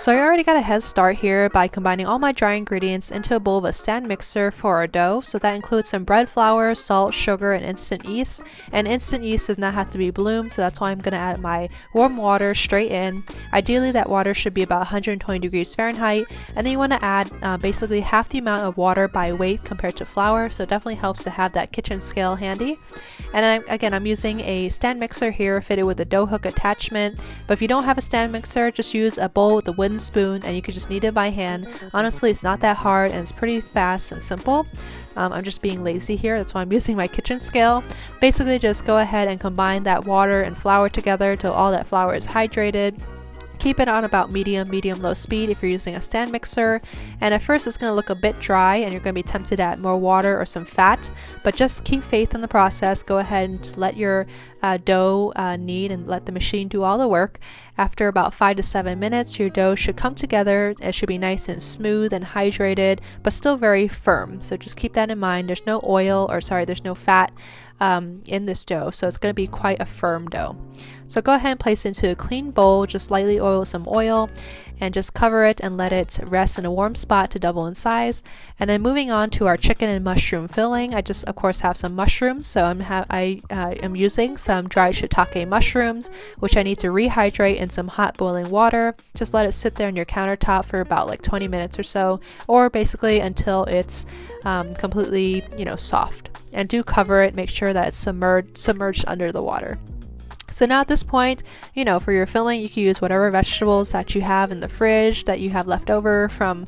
So I already got a head start here by combining all my dry ingredients into a bowl of a stand mixer for our dough. So that includes some bread flour, salt, sugar, and instant yeast. And instant yeast does not have to be bloomed, so that's why I'm going to add my warm water straight in. Ideally that water should be about 120 degrees Fahrenheit, and then you want to add basically half the amount of water by weight compared to flour, so it definitely helps to have that kitchen scale handy. And again, I'm using a stand mixer here fitted with a dough hook attachment, but if you don't have a stand mixer, just use a bowl with a wooden spoon and you can just knead it by hand. Honestly, it's not that hard and it's pretty fast and simple. I'm just being lazy here, that's why I'm using my kitchen scale. Basically just go ahead and combine that water and flour together till all that flour is hydrated. Keep it on about medium-low speed if you're using a stand mixer, and at first it's going to look a bit dry and you're going to be tempted to add more water or some fat, but just keep faith in the process. Go ahead and just let your dough knead and let the machine do all the work. After about 5 to 7 minutes, your dough should come together. It should be nice and smooth and hydrated, but still very firm, so just keep that in mind. There's no there's no fat in this dough, so it's going to be quite a firm dough. So go ahead and place it into a clean bowl, just lightly oil with some oil, and just cover it and let it rest in a warm spot to double in size. And then moving on to our chicken and mushroom filling, I just of course have some mushrooms, so I'm using some dried shiitake mushrooms, which I need to rehydrate in some hot boiling water. Just let it sit there on your countertop for about like 20 minutes or so, or basically until it's completely, soft. And do cover it, make sure that it's submerged under the water. So now at this point, for your filling, you can use whatever vegetables that you have in the fridge that you have left over from,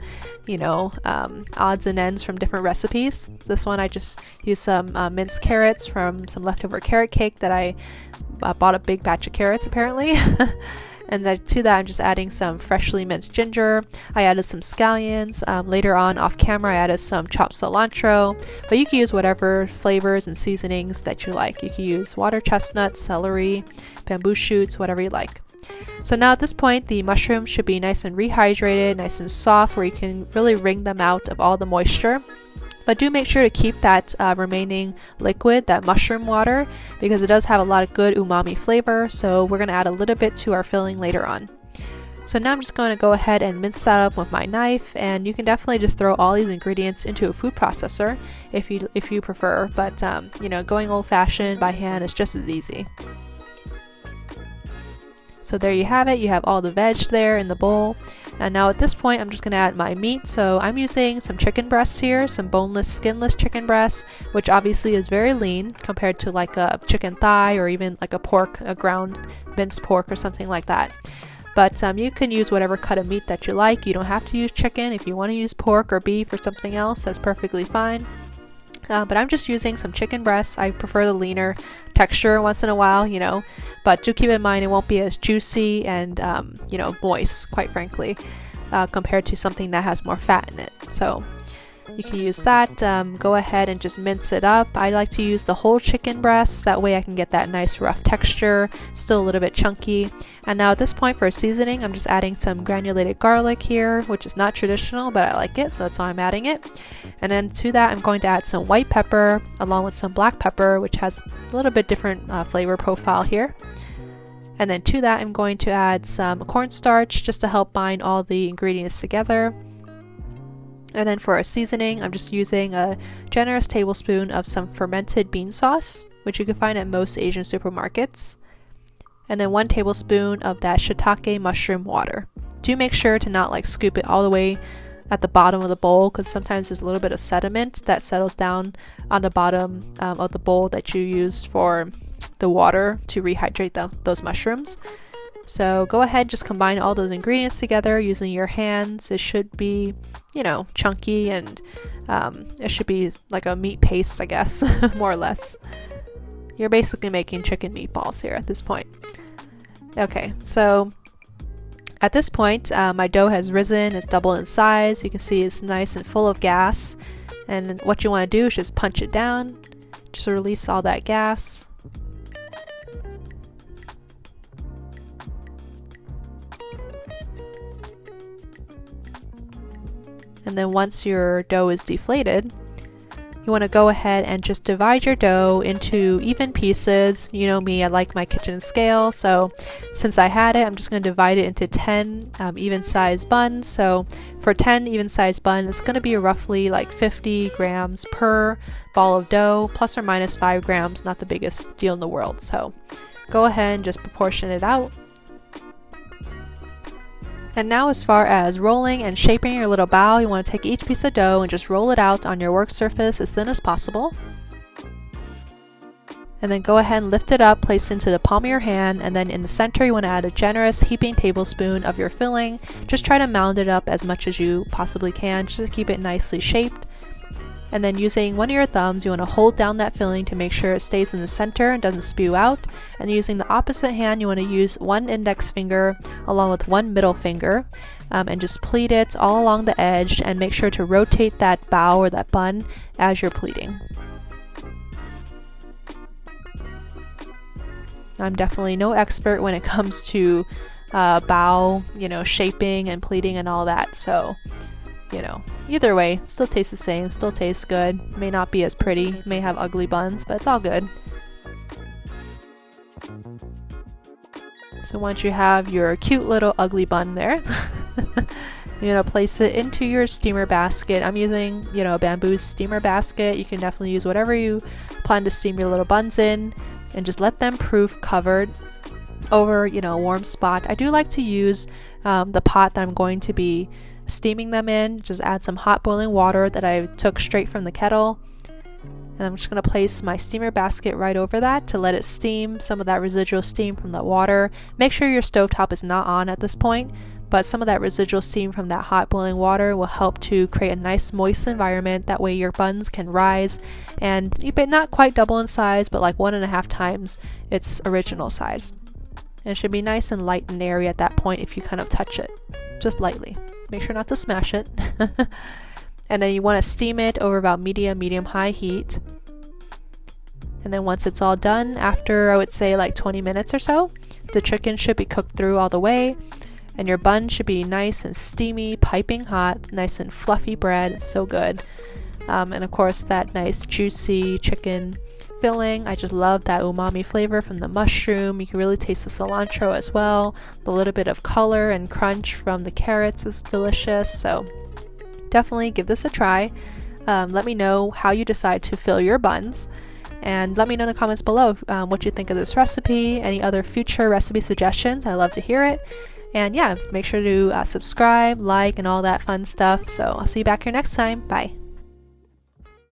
odds and ends from different recipes. This one I just used some minced carrots from some leftover carrot cake that I bought a big batch of carrots apparently. And then to that I'm just adding some freshly minced ginger. I added some scallions. Later on off camera I added some chopped cilantro, but you can use whatever flavors and seasonings that you like. You can use water chestnut, celery, bamboo shoots, whatever you like. So now at this point the mushrooms should be nice and rehydrated, nice and soft, where you can really wring them out of all the moisture. But do make sure to keep that remaining liquid, that mushroom water, because it does have a lot of good umami flavor, so we're going to add a little bit to our filling later on. So now I'm just going to go ahead and mince that up with my knife, and you can definitely just throw all these ingredients into a food processor if you prefer, but going old-fashioned by hand is just as easy. So there you have it, you have all the veg there in the bowl. And now at this point I'm just going to add my meat. So I'm using some chicken breasts here, some boneless, skinless chicken breasts, which obviously is very lean compared to like a chicken thigh or even like a ground minced pork or something like that. But you can use whatever cut of meat that you like. You don't have to use chicken. If you want to use pork or beef or something else, that's perfectly fine. But I'm just using some chicken breasts. I prefer the leaner texture once in a while, but do keep in mind it won't be as juicy and, moist, quite frankly, compared to something that has more fat in it. So you can use that. Go ahead and just mince it up. I like to use the whole chicken breast, that way I can get that nice rough texture, still a little bit chunky. And now at this point for a seasoning, I'm just adding some granulated garlic here, which is not traditional, but I like it, so that's why I'm adding it. And then to that I'm going to add some white pepper along with some black pepper, which has a little bit different flavor profile here. And then to that I'm going to add some cornstarch just to help bind all the ingredients together. And then for a seasoning, I'm just using a generous tablespoon of some fermented bean sauce, which you can find at most Asian supermarkets. And then 1 tablespoon of that shiitake mushroom water. Do make sure to not scoop it all the way at the bottom of the bowl, because sometimes there's a little bit of sediment that settles down on the bottom of the bowl that you use for the water to rehydrate those mushrooms. So go ahead, just combine all those ingredients together using your hands. It should be, chunky, and it should be like a meat paste, I guess, more or less. You're basically making chicken meatballs here at this point. Okay, so at this point, my dough has risen, it's doubled in size. You can see it's nice and full of gas. And what you want to do is just punch it down, just release all that gas. And then once your dough is deflated, You want to go ahead and just divide your dough into even pieces. You know me, I like my kitchen scale, so since I had it, I'm just going to divide it into 10 even-sized buns. So for 10 even-sized buns, it's going to be roughly like 50 grams per ball of dough, plus or minus 5 grams, not the biggest deal in the world. So go ahead and just proportion it out. And now as far as rolling and shaping your little bao, you want to take each piece of dough and just roll it out on your work surface as thin as possible. And then go ahead and lift it up, place it into the palm of your hand, and then in the center you want to add a generous heaping tablespoon of your filling. Just try to mound it up as much as you possibly can, just to keep it nicely shaped. And then using one of your thumbs, you want to hold down that filling to make sure it stays in the center and doesn't spew out. And using the opposite hand, you want to use one index finger along with one middle finger and just pleat it all along the edge, and make sure to rotate that bao or that bun as you're pleating. I'm definitely no expert when it comes to bao, you know, shaping and pleating and all that, so you know, either way, still tastes the same, still tastes good. May not be as pretty, may have ugly buns, but it's all good. So once you have your cute little ugly bun there, you're gonna place it into your steamer basket. I'm using, you know, a bamboo steamer basket. You can definitely use whatever you plan to steam your little buns in, and just let them proof covered over, you know, a warm spot. I do like to use the pot that I'm going to be steaming them in. Just add some hot boiling water that I took straight from the kettle, and I'm just going to place my steamer basket right over that to let it steam some of that residual steam from the water. Make sure your stovetop is not on at this point, but some of that residual steam from that hot boiling water will help to create a nice moist environment. That way your buns can rise and not quite double in size, but like 1.5 times its original size. And it should be nice and light and airy at that point if you kind of touch it just lightly. Make sure not to smash it. And then you want to steam it over about medium-high heat. And then once it's all done, after I would say like 20 minutes or so, the chicken should be cooked through all the way, and your bun should be nice and steamy, piping hot, nice and fluffy bread. It's so good. And of course that nice juicy chicken filling. I just love that umami flavor from the mushroom. You can really taste the cilantro as well. The little bit of color and crunch from the carrots is delicious. So definitely give this a try. Let me know how you decide to fill your buns, and let me know in the comments below what you think of this recipe, any other future recipe suggestions. I love to hear it. And yeah, make sure to subscribe, like, and all that fun stuff. So I'll see you back here next time. Bye.